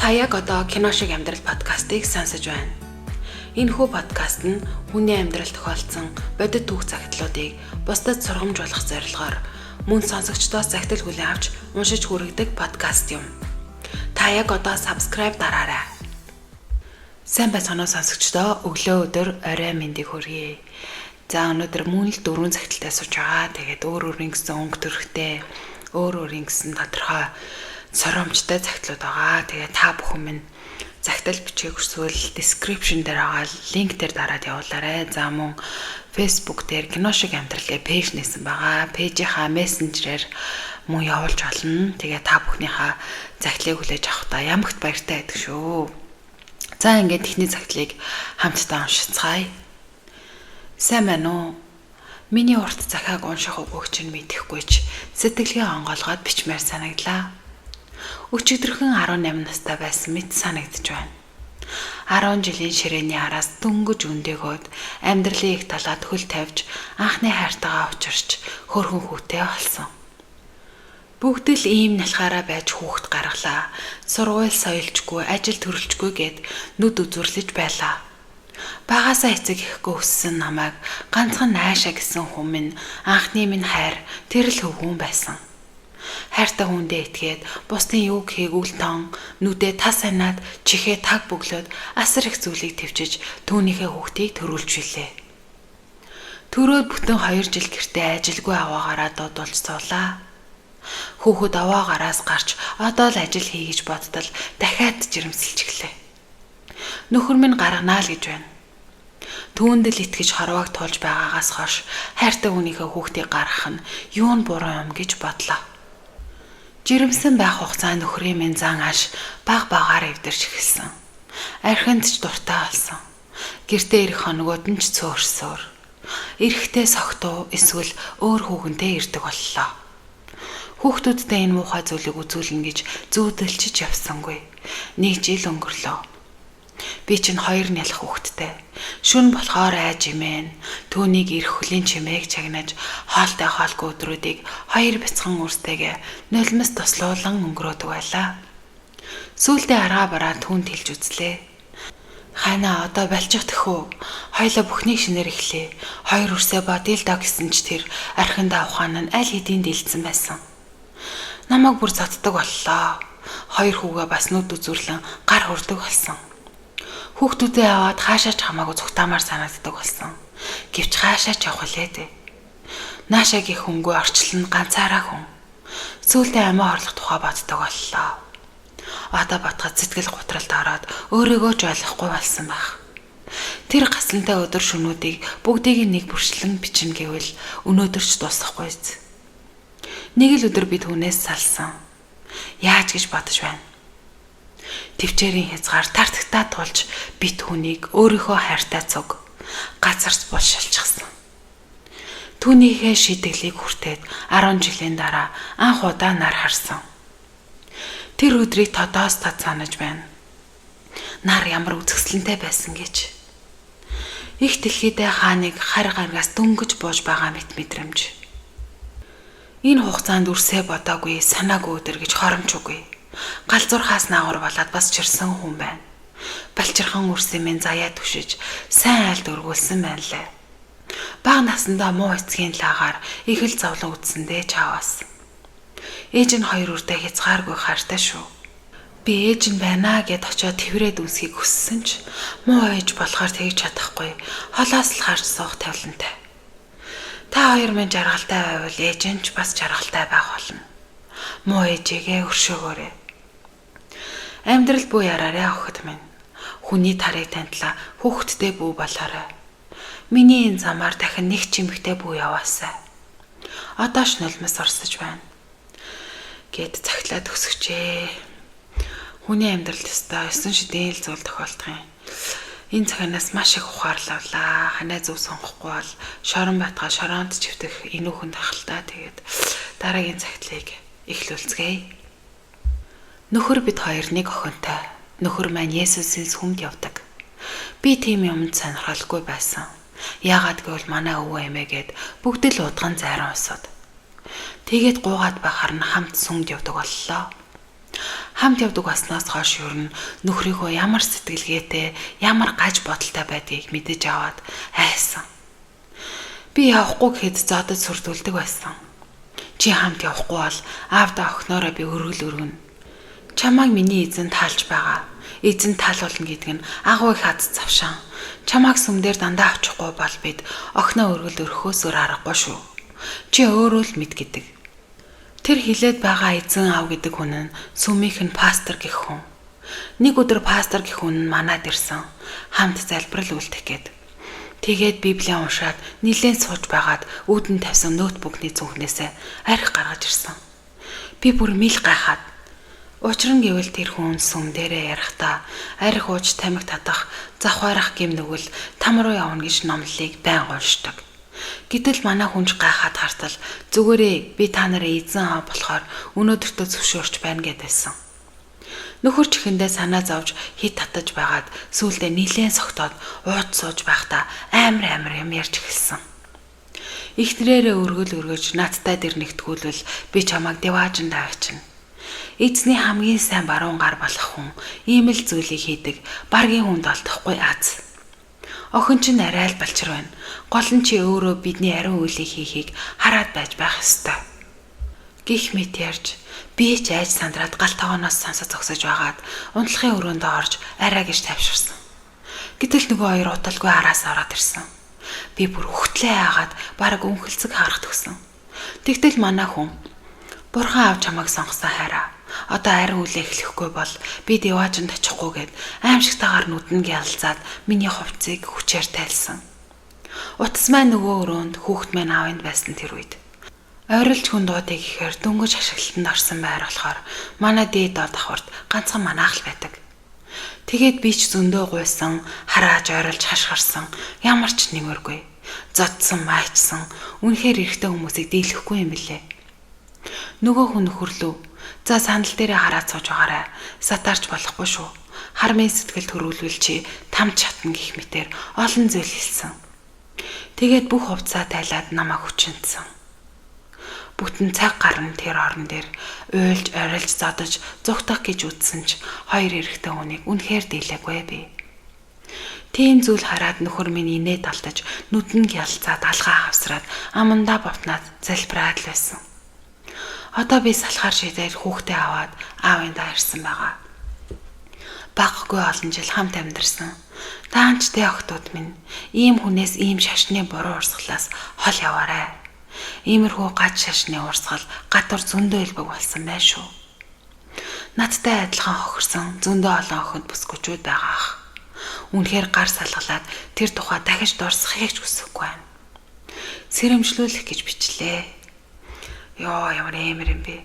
Та яг одоо кино шиг амьдрал подкастыг сонсож байна. Энэхүү подкаст нь хүний амьдралд тохиолдсон бодит түүх загтлуудыг бусдад сургамжуулах зорилгоор мөн сонсогчдоос захидал хүлээн авч уншиж хүргэдэг подкаст юм. Та яг одоо subscribe дараарай. Сайн байцгаана уу сонсогчдоо, өглөө өдөр орой мэндийг хүргэе. За өнөөдөр мөн л 4 захидалтай сууж байгаа. Тэгээд өөр гэсэн өнгө төрхтэй, өөр гэсэн тодорхой соромжтой захидлууд байгаа. Тэгээд та бүхэн минь захидал бичээг хүсвэл description дээр байгаа линк дээр дараад явуулаарай. За мөн Facebook дээр кино шиг амьдралын пэйж нээсэн байгаа. Пэйжийнхаа мессенжерээр мөн явуулж болно. Тэгээд та бүхнийхээ захидлыг хүлээж авахдаа ямагт баяртай байдаг шүү. За ингээд техник захидлыг хамтдаа уншицгаая. Сайн байна уу? Миний урт захааг унших үгүйг чинь мэдэхгүй ч сэтгэлгээ онгоолгоод бичмээр санагдлаа. Өчигдөрхөн 18 настай байсан мэт санагдж байна. 10 жилийн ширээний араас дөнгөж өндөөгөөд амьдралын их талаад хөл тавьж анхны хайртайгаа учирч хөрхөн хүүтэй болсон. Бүгд л ийм налхаараа байж хүүхэд гаргалаа. Сургууль соёлжгүй, ажил төрөлжгүй гэд нүд үзүрлэж байлаа. Багасаа эцэг ихгүй өссөн намайг ганцхан наашаа гэсэн хүн минь анхны минь хайр тэр л хөвгүүн байсан. Хайртай хүндээ итгээд бусдын юу гэхийг үл тон нүдээ тас санаад чихээ таг бөглөөд асар их зүйлийг төвчж түүнийхээ хүүхдийг төрүүлж билээ. Төрөөд бүтэн 2 жил гэртээ ажилгүй аваагаараа додуулж суулаа. Хүүхэд аваагараас гарч одоо л ажил хий гэж бодтол дахиад жирэмсэлж эхлэв. Нөхөр минь гарганаа л гэж байна. Түүнд л итгэж хорвоог туулж байгаагаас хойш хайртай хүнийхээ хүүхдийг гаргах нь юу нь буруу юм гэж бодлоо. Жирэмсэн байх хугацаанд нөхрийн минь зан аш багаар эвдэрч эхэлсэн. Архинд ч дуртай болсон. Гэртээ ирэх хоногуд нь ч цөөрсөөр. Эрэхтэй согтуу эсвэл өөр хүүхэнтэй ирдэг боллоо. Хүүхдүүдтэй энэ муухай зүйлийг үзүүлнэ гэж зүүдэлчиж явсангүй. 1 жил өнгөрлөө. Би чинь 2 нялх хүүхэдтэй. Шүн болохоор айж имэн. Түүнийг ирэх хөлийн чимээг чагнаж хоолтой хоолгүй өдрүүдийг 2 бяцхан үрстэйгээ нулимс туслуулан өнгөрөөдөг байлаа. Сүүлдээ аргаа бараа түүнд хэлж үзлээ. Хайна одоо балчих тэхүү. Хоёлаа бүхнийг шинээр эхлэе. 2 үрсээ бодъё л доо гэсэн ч тэр архинд авахан нь аль хэдийн дэлцсэн байсан. Намайг бүр зоддог боллоо. 2 хүүгээ бас нүд үзүрлэн гар хүрдэг болсон. Хүүхдүүдээ аваад хаашаач хамаагүй цугтаамаар санагддаг болсон. Гэвч хаашаач явах үлээ дээ. Наашаагийн хөнгөө орчлон ганцаараа хүн. Сүүлдээ амиа хорлох тухай боддог боллоо. Одоо бодоход сэтгэл гутралд ороод өөрийгөө ч ойлгохгүй болсон байх. Тэр гаслантай өдөр шөнүүдийг бүгдийг нэг бүрчлэн бичнэ гэвэл өнөөдөр ч дуусахгүй. Нэг л өдөр би түүнээс салсан. Яаж гэж бодож байна. Төвчээрийн хязгаар тартагтаа тулж би түүнийг өөрийнхөө хайртай цуг газарч булшилчихсан. Түүнийхээ шидэглийг хүртээд 10 жилийн дараа анх удаа нар харсан. Тэр өдрийг тодоос тод санаж байна. Нар ямар үзэсгэлэнтэй байсан гэж. Их дэлхийдээ хааныг хар гаргаас дөнгөж бууж байгаа мэт мэдрэмж. Энэ хугацаанд үрсээ бодоогүй, санаагүй өдөр гэж хоромчгүй. Галзуурхаас наагур болоод бас чирсэн хүн байна. Балчирхан үрсээ минь заяа түшиж, сайн айлд өргүүлсэн байна лээ. Бага насндаа муу эцгийн лагаар их л зовлон үтсэндээ чаавас. Ээж нь 2 үрдээ хязгааргүй хайртай шүү. Би ээж нь байна гэд очиод тврээд үнсхийг хүссэн ч муу ээж болохоор тэгж чадахгүй. Холоос л харж суух тавилантай. Та хоёр минь жаргалтай байвал ээж нь ч бас жаргалтай байх болно. Муу ээжигээ өршөөгөөрэй. Амьдрал бүү яраарэ охид минь. Хүний тарыг таньтлаа хүүхэдтэй бүү болоорой. Миний энэ замаар дахин нэг чимэгтэй бүү яваасай. Одоо ч нулимс орсож байна. Гэт цагтлаад өсөчээ. Хүний амьдралд өстой 9 шидийн л зүйл тохиолдох юм. Энэ цагаанаас маш их ухаарлалаа. Ханаа зөв сонгохгүй бол шорон байтгаа шоронд чивтэх энүүхэн тахалтай. Тэгээд дараагийн цагтлыг эхлүүлцгээе. Нөхөр бид хоёр нэг охинтой. Нөхөр маань Есүсийн сүмд явдаг. Би тийм юмд сонирхолгүй байсан. Яагаад гэвэл манай өвөө эмээгээд бүгд л удган зайран усууд. Тэгээд гуугаад байхаар нь хамт сүмд явдаг боллоо. Хамт явдаг баснаас хойш ер нь нөхрийгөө ямар сэтгэлгээтэй, ямар гаж бодолтой байдгийг мэдэж аваад айсан. Би явахгүй гэхэд зодод сүрдүүлдэг байсан. Чи хамт явахгүй бол аавда охиноороо би өргөл өргөнө. Чамайг миний эзэн таалж байгаа. Эзэн таалуулна гэдэг нь агуу их аз завшаан. Чамайг сүмдэр дандаа авчихгүй бол бид охиноо өргөл өрхөөс өөр аргагүй шүү. Чи өөрөө л мэд гэдэг. Тэр хилээд байгаа эзэн аав гэдэг хүн нь сүмийнх нь пастор гэх хүн. Нэг өдөр пастор гэх хүн нь манад ирсэн. Хамт залбирал үлдэх гээд. Тэгээд Библийг уншаад нилээн сууж байгаад үүдэн тавьсан ноутбукны зүнхнээсээ арх гаргаж ирсэн. Би бүр мэл гайхаад. Учир нь гэвэл тэр хүн сүм дээрээ ярихдаа арх ууж тамхи татах, завхаарах гэм нүгэл там руу явна гэж номлолыг байн уншдаг. Гэтэл манай хүнж гайхаад хартал зүгээрээ би та нарыг эзэн аав болохоор өнөөдөртөө зөвшөөрч байна гэдээсэн. Нөхөр чихэндээ санаа зовж хит татаж байгаад сүүлдээ нилээн согтоод ууд сууж байхдаа амар юм ярьж эхэлсэн. Ихнэрээрээ өргөл өргөж надтай дэр нэгтгүүлвэл би чамайг деваажин тавьчихна. Эзний хамгийн сайн баруун гар болох хүн ийм л зүйлийг хийдэг баргийн хүнд олдохгүй аз. Охин чинь арай л балчир байна. Гол нь чи өөрөө бидний ариун үйлийг хийхийг хараад байж байх ёстой. Гих мэт ярьж би ч айж сандраад гал тогооноос сансаа зогсож байгаад унтлахын өрөөндөө орж арай гэж тавьширсан. Гэтэл нөгөө хоёр удалгүй араас ороод ирсэн. Би бүр хөтлөө яагаад бараг өнхөлцөг харах төгсөн. Тэгтэл манай хүн Бурхан аав чамайг сонгосон хайраа. Одоо ариун үлээ эхлэхгүй бол би деваажинд очихгүйгээд аимшигтайгаар нүдэн гялцаад миний хувцсыг хүчээр тайлсан. Утас маань нөгөө өрөөнд хүүхэд маань аавынд байсан тэр үед. Ойролж хүн дуудыг ихээр дөнгөж ашиглалтанд орсон байр болохоор манай дээд доод давхарт ганцхан манаах л байдаг. Тэгээд би ч зөндөө гуйсан, харааж ойролж хашгирсан, ямар ч нэмэргүй. Зодсон, майчсан, үнэхээр эрэгтэй хүмүүсийг дийлэхгүй юм билээ. Нөгөө хүн нөхөрлөө. За сандал дээрээ хараад сууж байгаарай. Сатаарч болохгүй шүү. Хармын сэтгэл төрүүлвэл чи тамч чатна гэх мэтэр олон зүйл хэлсэн. Тэгээд бүх хувцаа тайлаад намайг хүчинтсэн. Бүтэн цаг гарна тэр орон дээр уйлж орилж зодож зүгтах гэж үтсэн ч хоёр эрэгтэй хүнийг үнэхээр дийлээгүй би. Тийм зүйл хараад нөхөр минь инээ талтаж нүдэн гялцаад алгаа хавсраад амандаа бовтнаад залбираад л байсан. Одоо би салхаар шидээр хүүхдээ аваад аавындаа ирсэн байгаа. Баггүй олон жил хамт амьдарсан. Даанч тэ охтууд минь ийм хүнээс ийм шашны буруу урсгалаас хол яваарай. Иймэрхүү гад шашны урсгал гадуур зөндөө илбэг болсон байх шүү. Надтай адилхан хохирсон зөндөө олон охид бүсгүүчүүд байгаа ах. Үнэхээр гар салгалаад тэр тухай дахиж дурсахыг ч хүсэхгүй байна. Сэрэмжлүүлэх гэж бичлээ. Яа ямар эмэр юм бэ.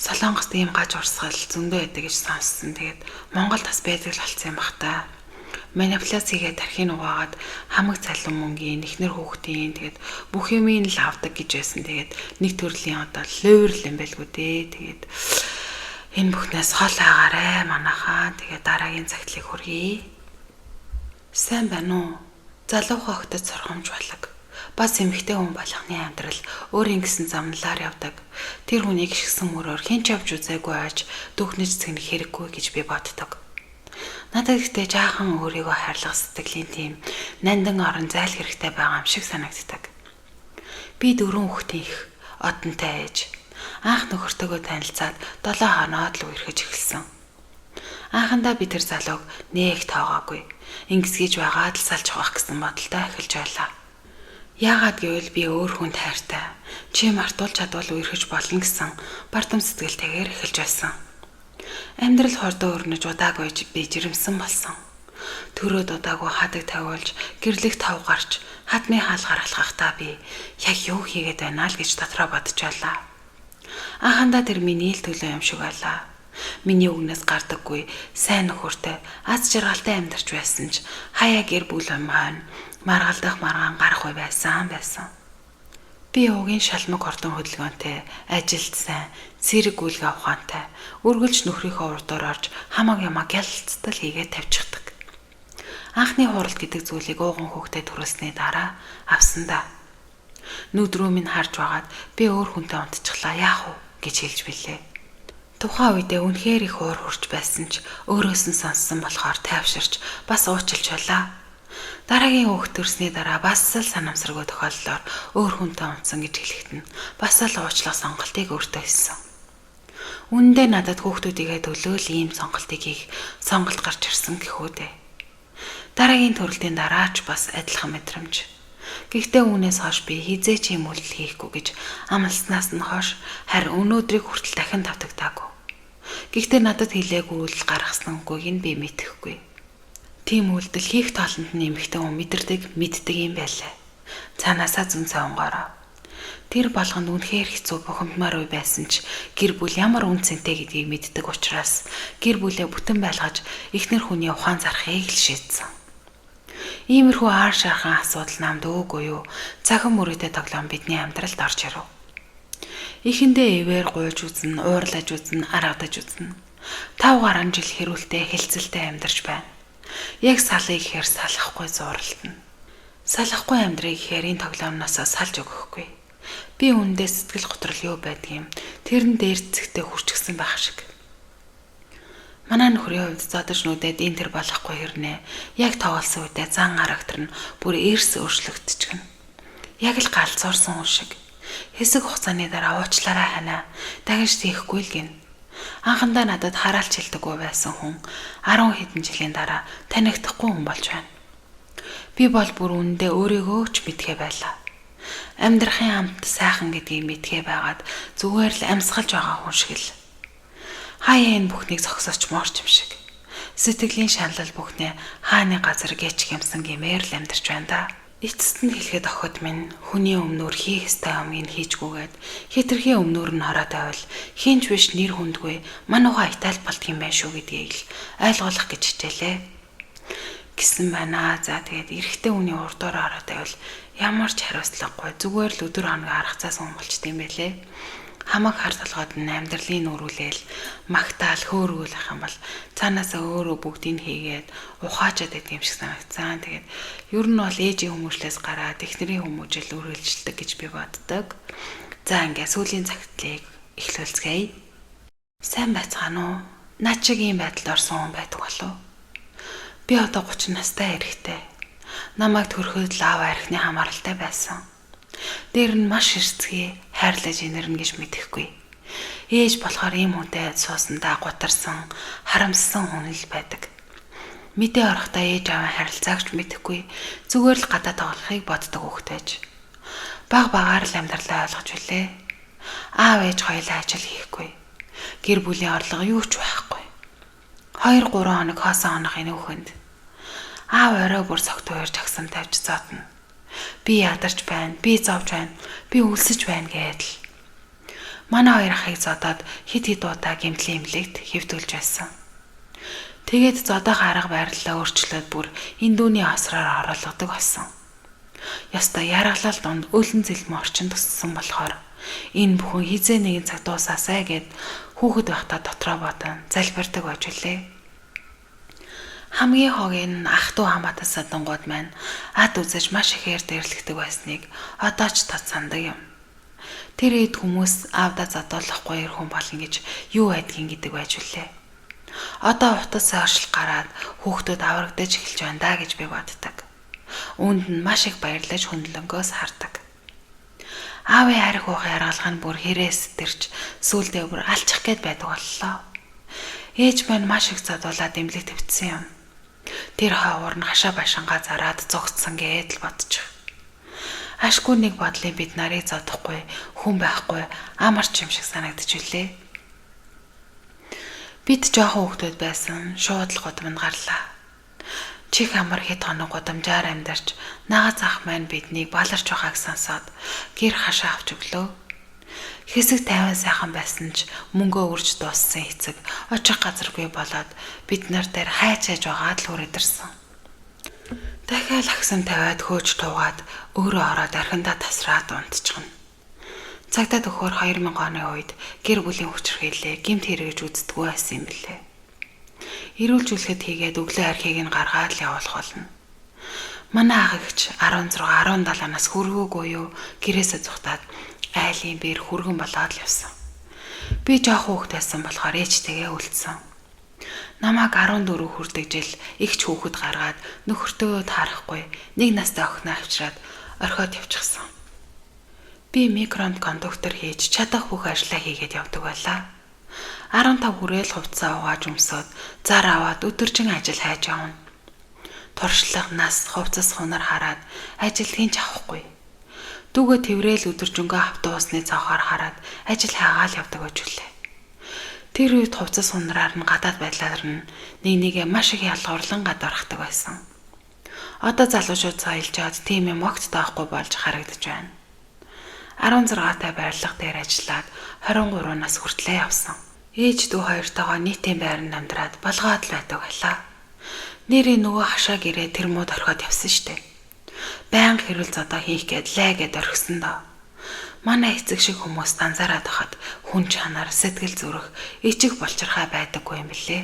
Солонгост ийм гаж урсгал зөндөө байдаг гэж сонссон. Тэгээд Монголд бас байдаг л болсон юм бах та. Манипуляцигээ тархинь угаагаад хамаг цалин мөнгөний эхнэр хүүхдийн тэгээд бүх юмыг л авдаг гэж байсан. Тэгээд нэг төрлийн одоо левер юм байлгүй дээ. Тэгээд энэ бүхнээс хол агаарэ манайхаа. Тэгээд дараагийн цагтлыг хүргэе. Сайн байна уу? Залуухан охтод сургамж болог. Бас эмэгтэй хүн болгоны амьдрал өөрийн гэсэн замналаар явдаг. Тэр хүнийг гიშгсэн мөрөөр хэн ч авч үзээгүй аж дөхнөж зэгнэх хэрэггүй гэж би боддог. Надад ихтэй жаахан өөрийгөө хайрлах сэтгэлийн тийм нандан орон зайл хэрэгтэй байгаа юм шиг санагддаг. Би 4 хүүхдийн их одонтой ээж. Анх нөхөртөөгөө танилцаад 7 хоноод л үерхэж эхэлсэн. Анхандаа би тэр залууг нэг тоогоогүй. Ингэсгийж байгаад л салж авах гэсэн бодолтой эхэлж байлаа. Яагаад гэвэл би өөр хүнд хайртай. Чи мартуул чадвал үерхэж болно гэсэн бардам сэтгэлтэйгээр эхэлж байсан. Амьдрал хордоо өрнөж удаагүй би жирэмсэн болсон. Төрөөд удаагүй хадаг тавиулж, гэрлэх тав гарч, хадмын хаал гаргалахтаа би яг юу хийгээд байна л гэж дотроо бодчихлаа. Анхандаа тэр миний л төлөө юм шиг байлаа. Миний үгнээс гардаггүй сайн нөхөртэй аз жаргалтай амьдарч байсан ч хаяа гэр бүл хойно маргалдах маргаан гарахгүй байсан. Би уугийн шалмаг хортон хөдөлгөөнтэй, ажилд сайн, цэрэг үлгэ авахантай, үргэлж нөхрийнхөө урдуур орж хамаг ямаг ялцтал хийгээд тавьчихдаг. Анхны хурал гэдэг зүйлийг ууган хүүхдэд төрүүлсний дараа авсан да. Нүд рүү минь харж байгаад би өөр хүнтэй унтчихлаа яах вэ гэж хэлж билээ. Тухайн үедээ үнэхээр их уур хурж байсан ч өөрөөс нь сонссон болохоор тайвширч бас уучлж байлаа. Дараагийн хүүхэд төрсний дараа бас л санамсаргүй тохиоллоор өөр хүнтэй унтсан гэж хэлэхэд нь бас л уучлах сонголтыг өөртөө хийсэн. Үүндээ надад хүүхдүүдийгээ төлөө л ийм сонголтыг хийх сонголт гарч ирсэн гэхүү дээ. Дараагийн төрөлтийн дараа ч бас адилхан мэдрэмж. Гэхдээ үүнээс хойш би хизээч ийм үйлдэл хийхгүй гэж амласнаас нь хойш харин өнөөдрийг хүртэл дахин тавтагдаагүй. Гэхдээ надад хэлээгүй үйлдэл гаргасан үгүйг нь би мэдэхгүй. Тийм үйлдэл хийх тоолонд нь эмэгтэй хүн мэддэг юм байлаа. Цаанаасаа зүн сонгороо. Тэр болгонд үнэхээр хэцүү бухимдмаар үе байсан ч гэр бүл ямар үн цэнтэй гэдгийг мэддэг учраас гэр бүлээ бүтэн байлгаж эхнэр хүний ухаан зарахыг л шийдсэн. Иймэрхүү аар шархан асуудал намд өөгүй юу цахим мөрөдөө тоглоом бидний амьдралд орж ирв. Эхэндээ эвээр гуйж үзнэ, уурлаж үзнэ, аргадаж үзнэ. 5 гаруй жил хэрүүлтэй хэлцэлтэй амьдарч байна. Яг салъя гэхээр салахгүй зууралтна. Салахгүй амьдрыг гэхээр энэ тоглоомноос салж өгөхгүй. Би үүндээ сэтгэл готрол юу байдгийм тэрэн дээр цэгтээ хүрчихсэн байх шиг. Манай нөхрийн хувьд зодож нүдэд энэ төр болохгүй хэрнээ. Яг тоглосон үедээ зан характер нь бүр эрс өөрчлөгдчихнэ. Яг л галзуурсан хүн шиг. Хэсэг хугацааны дараа уучлаарай ханаа. Дахиж тийхгүй л гин. Анхандаа надад хараалч хэлдэггүй байсан хүн 10 хэдэн жилийн дараа танигдахгүй хүн болж байна. Би бол бүр үнэндээ өөрийгөө ч мэдхээ байлаа. Амьдрахын амт сайхан гэдгийг мэдхээ байгаад зүгээр л амьсгалж байгаа хүн шиг л. Хаяа энэ бүхнийг зогсооч моорч юм шиг. Сэтгэлийн шаналл бүхнээ хааны газар гээч гэмсэн гэмээр л амьдарч байна да. Эцэст нь хэлэхэд охид минь хүний өмнөр хийх ёстой амийг хийжгүүгээд хитрхийн өмнөр нь хараад байвал хинч биш нэр хүндгүй манайхаа Итали болдго юм байна шүү гэдгийг л ойлгуулах гэж хичээлээ. Гэсэн байна. За тэгээд эрэгтэй хүний урдуур хараад байвал ямар ч хариуцлагагүй зүгээр л өдөр хоног аргацаас өмгөлчт юм байлээ. Хамаг хар толгойд нь амьдралын нүрүүлэл магтаал хөөргөл ах юм бол цаанаасаа өөрөө бүгдийг хийгээд ухаачаад байдаг юм шиг санагцсан. Тэгээд ер нь бол ээжийн хүмүүжлээс гараад эхнэрийн хүмүүжил үргэлжилдэг гэж би боддог. За ингээ сүүлийн цагтлыг эхлүүлцгээе. Сайн байцгаана уу? Наа чиг ийм байдалд орсон хүн байдаг болов уу? Би одоо 30 настай эрэгтэй. Намайг төрөхөд л аав архины хамааралтай байсан. Дээр нь маш хэрцгий хайрлаж инэрнэ гэж мэдэхгүй. Ээж болохоор ийм хүнтэй суусандаа гутарсан, харамссан хүн л байдаг. Мэдээ орохдоо ээж аавын харилцаагч мэдэхгүй, зүгээр л гадаа тоглохыг боддог хүүхэд байж. Баг багаар л амьдралаа ойлгож үлээ. Аав ээж хоёулаа ажил хийхгүй. Гэр бүлийн орлого юу ч байхгүй. 2-3 хоног хоосон хонох энэ хүүхэнд. Аав орой бүр цогт уурж агсан тавьж зоодно. Би ядарч байна, би зовж байна, би өлсөж байна гэдэл. Манай хоёр ахыг зодоод хид удаа гэмтлийн имлэгт хэвдүүлж байсан. Тэгээд зодоох арга барилаа өөрчлөөд бүр эндүүний осроор оруулгадаг болсон. Яста яргалал донд өлөн зэлмэ орчин туссан болохоор энэ бүхэн хизээ нэгэн цаг дуусаасай гэд хүүхэд байхдаа дотроо бодон залбирдаг байж үлээ. Хамгийн хогийн ах トゥ хамаатас садангууд маань ад үзэж маш ихээр дэрлэгдэг байсныг одоо ч тод сандаг юм. Тэр хэд хүмүүс аавда задуулахгүй хүн болно гэж юу байдгийг гэдэг байж үлээ. Одоо утасаа оршил гараад хүүхдүүд аврагдаж эхэлж байна да гэж би боддог. Үүнд нь маш их баярлаж хөндлөнгөөс хардаг. Аавын арх уух яргалга нь бүр хэрээс тэрч сүулдээ бүр алчих гээд байдаг боллоо. Ээж маань маш их задуулаад эмнэлэг твцсэн юм. Тэр хавар нь хашаа башингаа зараад зогтсон гээд л бодчих. Ашгүй нэг бодлын бид нарыг зодохгүй, хүн байхгүй, амарч юм шиг санагдаж үлээ. Бид жоохон хүүхдүүд байсан, шууд л гудамд гарлаа. Чих амар хэд хоног гудамжаар амьдарч, нагац ах маань биднийг баларч байгааг сонсоод гэр хашаа авч өглөө. Хэсэг 50 сайхан байсан ч мөнгөө үрж дууссан эцэг очих газаргүй болоод бид нар дээр хайчааж байгаад л хүрээдэрсэн. Дахиад агсан тавиад хөөж туугаад өөрөө ороод архиндаа тасраад унтчихна. Цагдаа төхөөр 2000 оны үед гэр бүлийн хүчирхийллээ гэмт хэрэгж үздэггүй байсан юм билээ. Ирүүлжүүлэхэд хийгээд өглөө архийг нь гаргаад л явуулах болно. Манай ах эгч 16 17 нас хүргөөгүй юу гэрээсээ зүхтаад айлын бэр хүргэн болоод л явсан. Би жоох хүүхэд байсан болохоор ээжтэйгээ үлдсэн. Намайг 14 хүрдэг жил их ч хүүхэд гаргаад нөхөртөө таарахгүй нэг настай охиноо авчираад орхиод явчихсан. Би микронд кондуктор хийж чадах бүх ажлаа хийгээд явдаг байлаа. 15 хүрээл хувцас угааж өмсөд зар аваад өдөржин ажил хайж явна. Туршлага, нас, хувцас хунар хараад ажил хинч авахгүй. Дүүгээ тэврээл өдөржингөө автобусны цаохоор хараад ажил хаагаал явдаг ажуулаа. Тэр үед хувцас хунараар нь гадаад байдлаар нь нэгээ маш их ялгуурлан гадархдаг байсан. Одоо залуучууд соёлжоод тийм юм огт таахгүй болж харагдаж байна. 16 та байрлал дээр ажиллаад 23 нас хүртлээр явсан. Ээж дүү хоёртойгоо нийтийн байранд амьдраад болгоод л байдаг байлаа. Нэрээ нөгөө хашаа гэрээ тэр мууд орхиод явсан штеп. Баян хэрүүл зодоо хийх гээд лайгээд орхисон доо. Манай эцэг шиг хүмүүс анзаараад хахад хүн чанар, сэтгэл зүрх ичиг болчирхай байдаггүй юм билээ.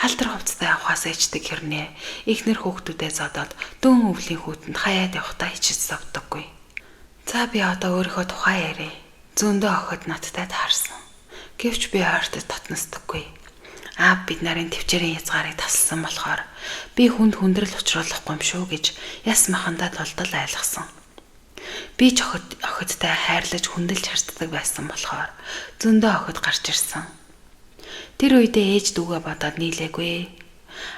Халтар хувцастай авахаас ээждэг хэрнээ ихнэр хүүхдүүдээ зодоод дүүн өвлийн хүүтэнд хаяад явахдаа ичиж зовдөггүй. За би одоо өөрийнхөө тухай ярив. Зөндөө охид надтай таарсан. Гэвч би ойртод татнасдаггүй. Аав бид нарын төвчээрийн хязгаарыг тасалсан болохоор би хүнд хүндрэл учруулахгүй юм шүү гэж яс махандаа толдол айлгсан. Би ч охидтай хайрлаж хүндэлж харцдаг байсан болохоор зөндөө охид гарч ирсэн. Тэр үедээ ээж дүүгээ бодоод нийлээгүй.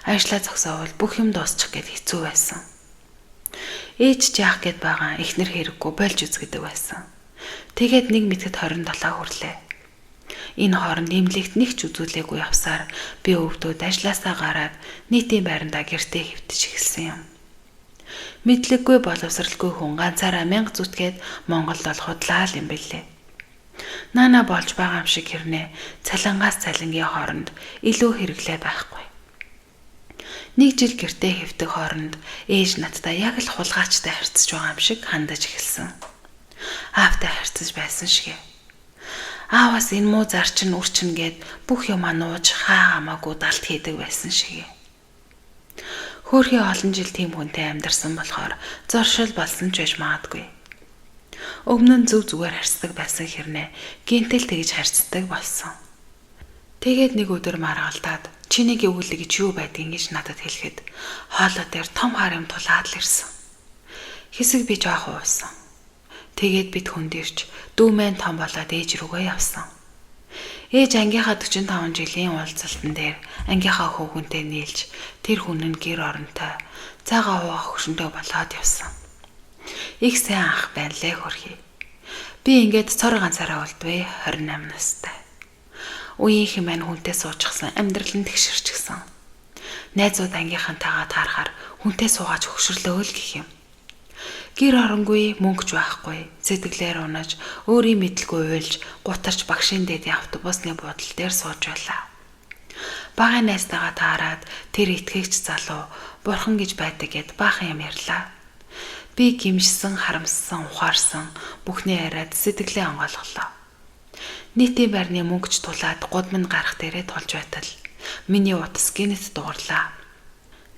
Ажлаа зогсоовол бүх юм дуусчих гээд хэцүү байсан. Ээж жаах гээд байгаа ихнэр хэрэггүй болж үзгэдэг байсан. Тэгээд нэг мэтгэд 27 хүрлээ. Энэ хооронд нэмлэгт нэг ч үзүүлээгүй явсаар би өвдөөд ажлаасаа гараад нийтийн байрандаа гэртээ хэвтэж эхэлсэн юм. Мэдлэггүй боловсралгүй хүн ганцаараа 1000 зүтгээд Монголд бол худлаа л юм бэлээ. Наана болж байгаа юм шиг хэрнээ цалингаас цалингийн хооронд илүү хэрэглээ байхгүй. Нэг жил гэртээ хэвтэх хооронд ээж надтай яг л хулгайчтай харьцаж байгаа юм шиг хандаж эхэлсэн. Аавтай харьцаж байсан шигэ. Ааваас энэ муу зарчин үрчин гээд бүх юмаа нууж хамаагүй далд хийдэг байсан шигэ. Хөөрхий олон жил тийм хүнтэй амьдарсан болохоор зоршил болсон ч байж магадгүй. Өмнө нь зүг зүгээр харьцдаг байсан хэрнээ гинтэл тэгж харьцдаг болсон. Тэгээд нэг өдөр маргалдаад чиний гэвүүлэг гэж юу байдгийг гэж надад хэлэхэд хоолой дээр том харам тулаад л ирсэн. Хэсэг би жоох уусан. Тэгээд бид хүндэрч дүүмэн том болоод ээж рүүгээ явсан. Ээж ангийнхаа 45 жилийн уулзалтан дээр ангийнхаа хүүхэнтэй нийлж тэр хүн нь гэр оронтой цагаан хуваа хөгшөнтэй болоод явсан. Их сайн ах байна лээ хөрхий. Би ингээд цор ганцаараа болдвэ 28 настай. Үеийнхэн маань хүнтэй суучихсан амьдрал нь тэгшэрчихсэн. Найзууд ангийнхантайгаа таарахаар хүнтэй суугааж хөгшрлөө л гэх юм. Гэр оронгүй мөнгөч байхгүй сэтгэлээр унаж өөрийн мэдлгүй уйлж гутарч багшийн дэдийн автобусны буудлын дээр сууж байлаа. Багын найзтайгаа таарад тэр итгэгч залуу бурхан гэж байдаг гэд баахан юм ярьлаа. Би гимжсэн, харамссан, ухаарсан бүхний яриад сэтгэлээ онгойлголоо. Нийтийн байрны мөнгөч тулаад гудамд гарах дээрээ тулж байтал миний утас гинэт дуурлаа.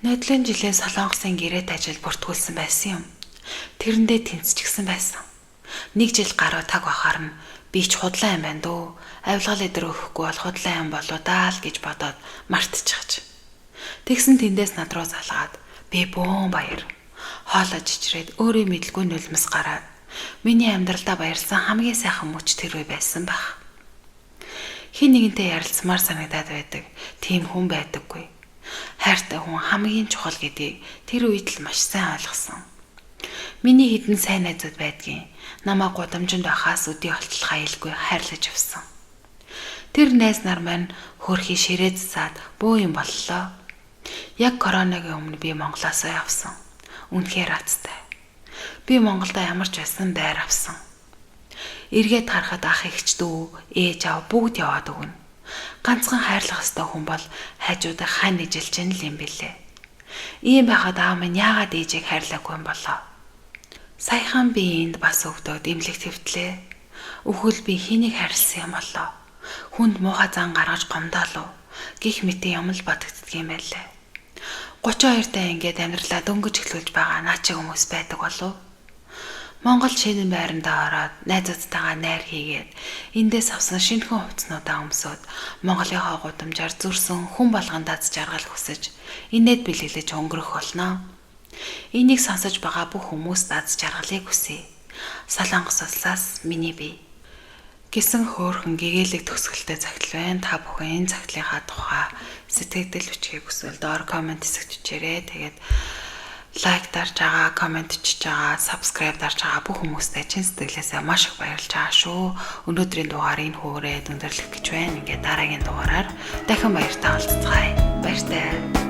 Нодлын жилийн Солонгосын гэрээт ажил бүртгүүлсэн байсан юм. Тэрэндээ тэнцчихсэн байсан. Нэг жил гаруй таг бахаар нь би ч худлаа юм байна дөө. Авилгал эдэр өгөхгүй бол худлаа юм болоо даа л гэж бодоод мартчихж. Тэгсэн тэндээс над руу залгаад би бөөн баяр. Хоолой чичрээд өөрийн мэдлгүй нулимс гараад миний амьдралдаа баярлсан хамгийн сайхан мөч тэр үе байсан баг. Хин нэгэнтэй ярилцмаар санагдаад байдаг. Тийм хүн байдаггүй. Хайртай хүн хамгийн чухал гэдгийг тэр үед л маш сайн ойлгосон. Миний хідэн сайн найзууд байдгийн намаа гудамжинд байхаас өдий олтол хаялгүй хайрлаж авсан. Тэр найз нар маань хөрхий ширээ засаад бөө юм боллоо. Яг коронагийн өмнө би Монголоос явсан. Үнэхээр азтай. Би Монголда ямар ч байсан байр авсан. Эргээд харахад ах эгч дүү, ээж аав бүгд яваад өгнө. Ганцхан хайрлах ёстой хүн бол хажуудаа хань нэжилж ин л юм бэлээ. Ийм байхад аав минь яагаад ээжийг хайрлаагүй юм болоо? Саяхан би энд бас өвдөөд имлэг твтлээ. Үхэл би хэнийг хайрлсан юм болоо? Хүнд муухай зан гаргаж гомдоолоо. Гих мэтийн юм л бодогддөг юм байлээ. 32 даа ингээд амьдралаа дөнгөж эхлүүлж байгаа наачиг хүмүүс байдаг болов. Монгол шинэ байрандаа ороод найзуудтайгаа найр хийгээд эндээс авсан шинэхэн хувцснуудаа өмсөд Монголынхаа гудамжаар зүрсэн хүн болгон даз жаргал хүсэж инээд бэлэглэж өнгөрөх болно. Энийг сонсож байгаа бүх хүмүүс даз жаргалыг хүсье. Солонгос улсаас миний бие гэсэн хөөрхөн гэгээлэг төгсгөлтэй цагтл байна. Та бүхэн энэ цагтлынхаа тухай сэтгэгдэл бичгийг хүсвэл доор комент хэсэгт бичээрэй. Тэгээд лайк дарж байгаа, комент бичиж байгаа, subscribe дарж байгаа бүх хүмүүстээ чин сэтгэлээсээ маш их баярлж байгаа шүү. Өнөөдрийн дугаарыг хөөрээд өндөрлөх гэж байна. Ингээд дараагийн дугаараар дахин баяртай уулзцгаая. Баяртай.